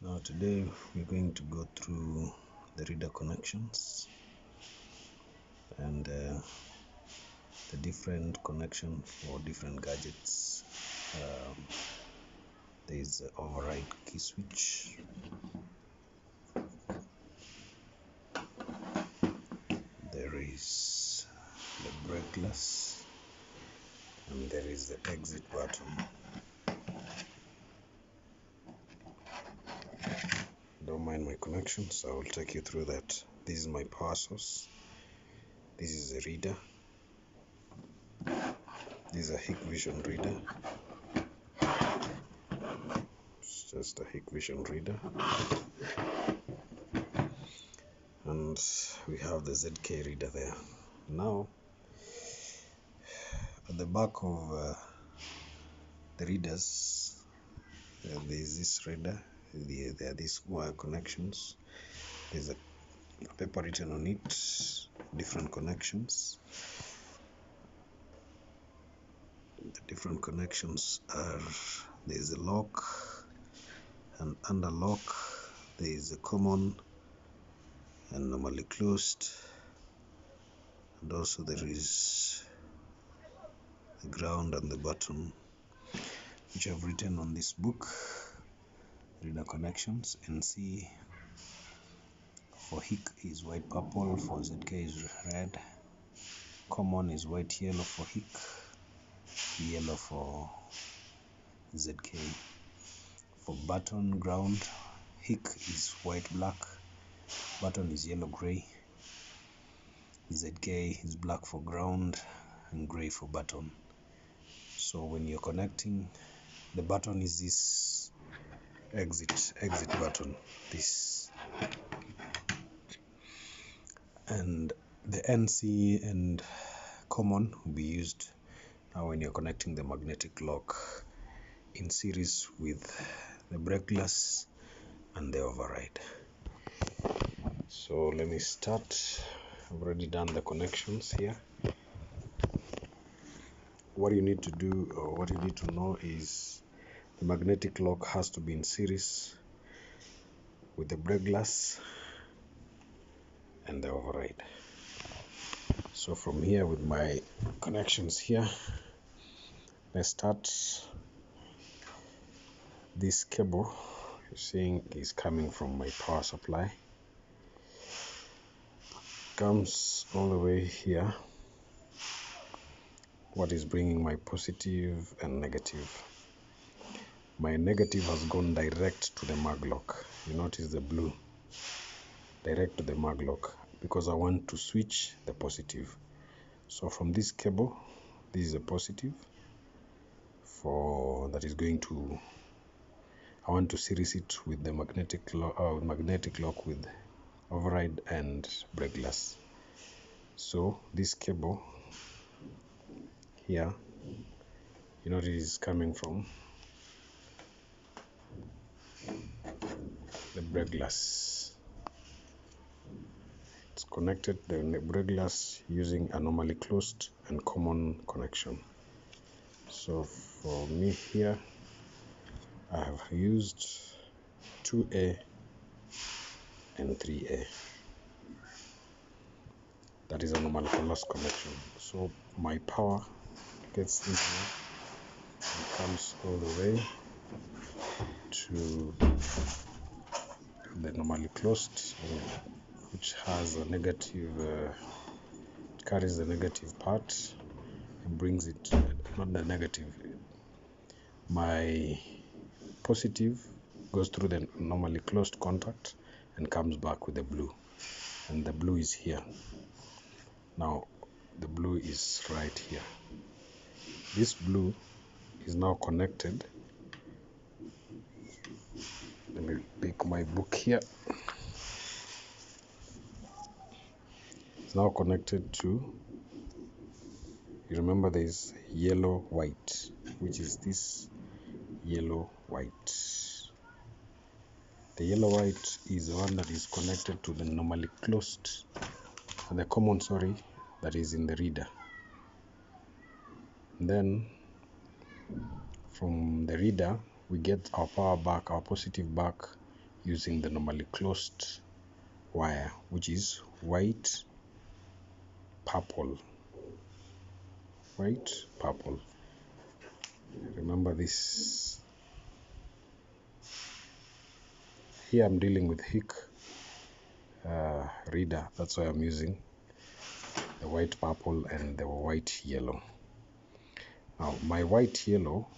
Now today we're going to go through the reader connections and the different connection for different gadgets. There is the override key switch, there is the brake glass, and there is the exit button. Don't mind my connection, so I will take you through that. This is my power source. This is a reader. This is a Hikvision reader. It's just a Hikvision reader. And we have the ZK reader there. Now, at the back of the readers, there is this reader. There are these wire connections. There's a paper written on it, different connections. The different connections are, there's a lock, and under lock there is a common and normally closed, and also there is the ground and the button, which I've written on this book. Reader connections. NC for HIC is white purple, for ZK is red, common is white yellow for HIC, yellow for ZK. For button ground, HIC is white black, button is yellow gray, ZK is black for ground and gray for button. So when you're connecting, the button is this exit button, this, and the NC and common will be used now when you're connecting the magnetic lock in series with the brake glass and the override. So let me start. I've already done the connections here. What you need to do, or what you need to know, is the magnetic lock has to be in series with the brake glass and the override. So from here, with my connections here, let's start. This cable you're seeing is coming from my power supply, comes all the way here. What is bringing my positive and negative? My negative has gone direct to the mag lock. You notice the blue, direct to the mag lock, because I want to switch the positive. So from this cable, this is a positive for that is going to, I want to series it with the magnetic lock with override and brake glass. So this cable here, you know, it is coming from the brake glass. It's connected to the brake glass using a normally closed and common connection. So for me here, I have used 2A and 3A. That is a normal closed connection. So my power gets in here and comes all the way to the normally closed, which has a negative, carries the negative part and brings it, not the negative, my positive goes through the normally closed contact and comes back with the blue, and the blue is here. Now the blue is right here. This blue is now connected. Let me pick my book here. It's now connected to, you remember there is yellow white, which is this yellow white. The yellow white is the one that is connected to the normally closed, and the common, that is in the reader. And then from the reader we get our power back, our positive back, using the normally closed wire, which is white, purple. White, purple. Remember this. Here I'm dealing with HIC reader. That's why I'm using the white, purple, and the white, yellow. Now my white, yellow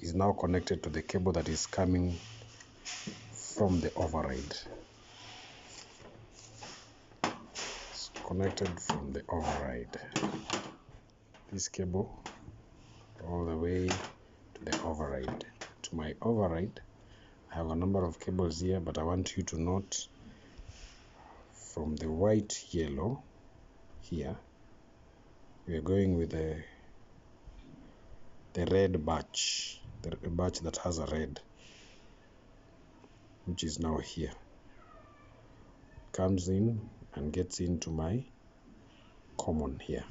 is now connected to the cable that is coming from the override. It's connected from the override. This cable all the way to the override. To my override, I have a number of cables here, but I want you to note from the white, yellow here, we are going with the red batch, the batch that has a red, which is now here, comes in and gets into my common here.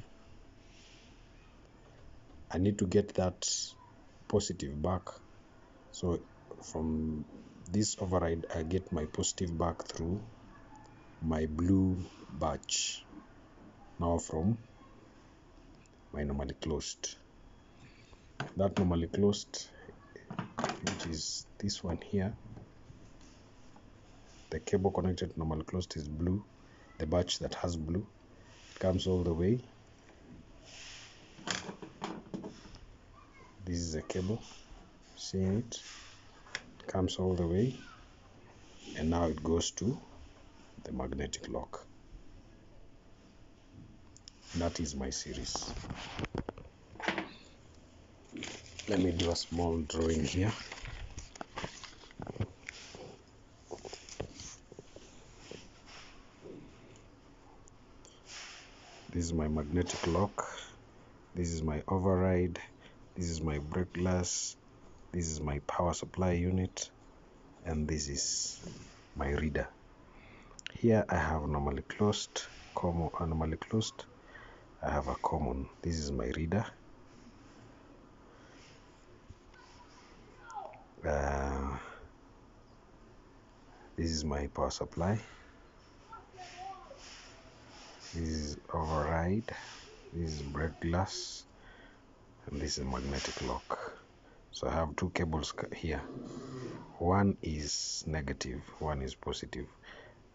I need to get that positive back, so from this override I get my positive back through my blue batch, now from my normally closed. That normally closed, which is this one here, the cable connected to normally closed is blue. The batch that has blue comes all the way. This is a cable, seeing it, comes all the way, and now it goes to the magnetic lock. That is my series. Let me do a small drawing here. This is my magnetic lock. This is my override. This is my brake glass. This is my power supply unit. And this is my reader. Here I have normally closed, common, normally closed. I have a common. This is my reader. This is my power supply. This is override. This is brake glass, and this is magnetic lock. So I have two cables here. One is negative, one is positive.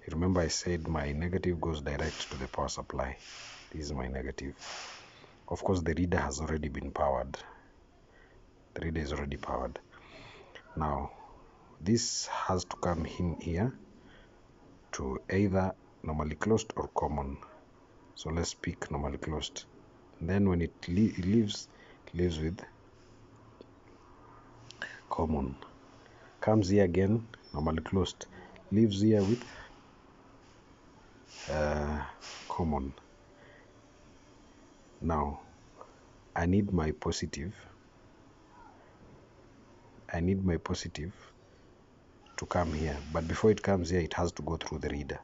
You remember I said my negative goes direct to the power supply. This is my negative. Of course, the reader has already been powered. The reader is already powered. Now, this has to come in here to either normally closed or common. So let's pick normally closed. Then when it leaves with common. Comes here again, normally closed. Leaves here with common. Now, I need my positive. I need my positive to come here. But before it comes here, it has to go through the reader.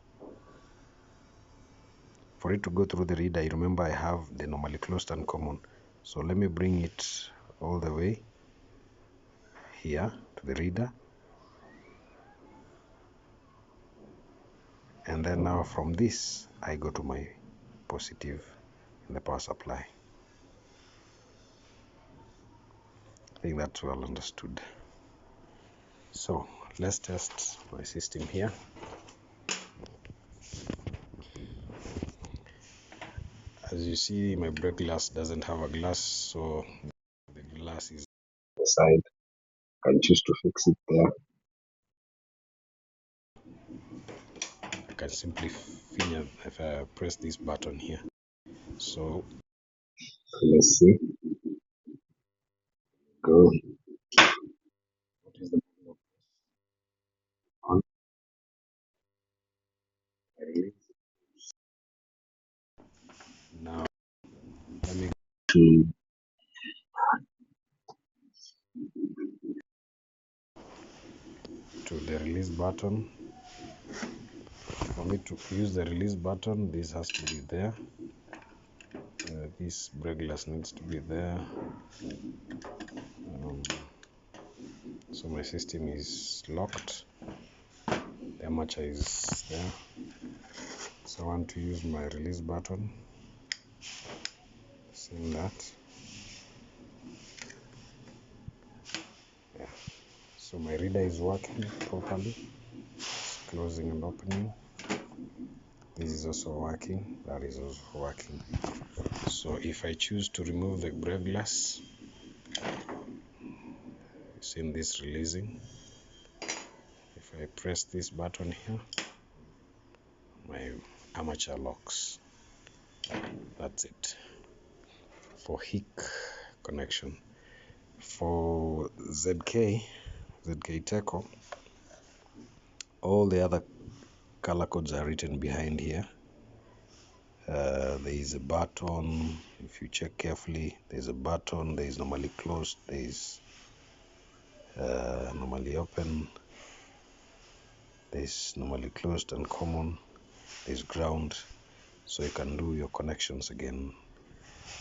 For it to go through the reader, you remember I have the normally closed and common. So let me bring it all the way here to the reader. And then now from this, I go to my positive in the power supply. I think that's well understood. So let's test my system here. As you see, my brake glass doesn't have a glass, so the glass is the side. I can choose to fix it there. I can simply if I press this button here. So let's see. Go. What is the on? Now let me go to the release button. For me to use the release button, this has to be there. This brake glass needs to be there. So my system is locked. the armature is there. So I want to use my release button, same that. Yeah. So my reader is working properly, it's closing and opening. This is also working, that is also working. So if I choose to remove the brake glass, you see this releasing. If I press this button here, my armature locks. That's it for HIC connection. For ZK Teco, all the other color codes are written behind here. There is a button. If you check carefully, there's a button. There is normally closed. There is normally open. There is normally closed and common. There is ground. So you can do your connections again.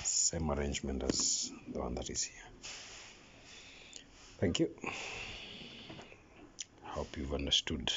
Same arrangement as the one that is here. Thank you. Hope you've understood.